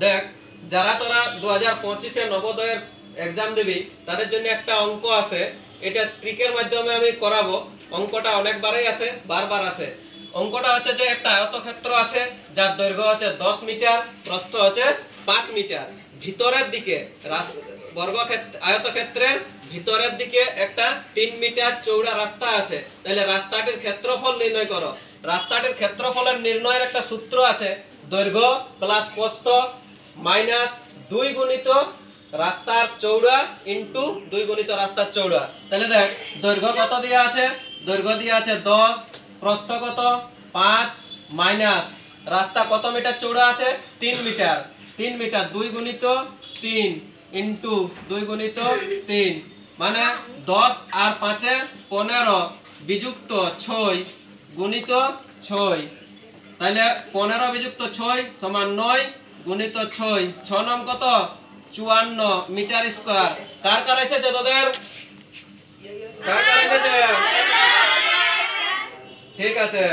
দেখ, যারা তোরা 2025-এ নবোদয়ের এক্সাম দিবি তাদের জন্য একটা অঙ্ক আছে, এটা ট্রিকের মাধ্যমে আমি করাবো। অঙ্কটা অনেকবারই আছে, বারবার আছে। অঙ্কটা হচ্ছে যে একটা আয়তক্ষেত্র আছে যার দৈর্ঘ্য হচ্ছে 10 মিটার, প্রস্থ হচ্ছে 5 মিটার। ভিতরের দিকে আয়তক্ষেত্রের ভিতরের দিকে একটা 3 মিটার চৌড়া রাস্তা আছে। তাহলে রাস্তাটির ক্ষেত্রফল নির্ণয় করো। রাস্তাটির ক্ষেত্রফলের নির্ণয়ের একটা সূত্র আছে, দৈর্ঘ্য প্লাস প্রস্থ মাইনাস 2 গুণিত রাস্তার চৌড়া ইনটু 2 গুণিত রাস্তার চৌড়া। তাহলে দেখ, দৈর্ঘ্য কত দেয়া আছে? দৈর্ঘ্য দেয়া আছে 10, প্রস্থ কত 5, মাইনাস রাস্তা কত মিটার চৌড়া আছে? 3 মিটার। 3 মিটার 2 গুণিত 3 ইনটু 2 গুণিত 3, মানে 10 আর 5 15 বিযুক্ত 6 গুণিত 6। তাহলে 15 বিযুক্ত 6 সমান 9 গুণিত 6, 6 নাম কত? 54 মিটার স্কয়ার। কার কার এসেছে তোদের? কার কার এসেছে? ঠিক আছে।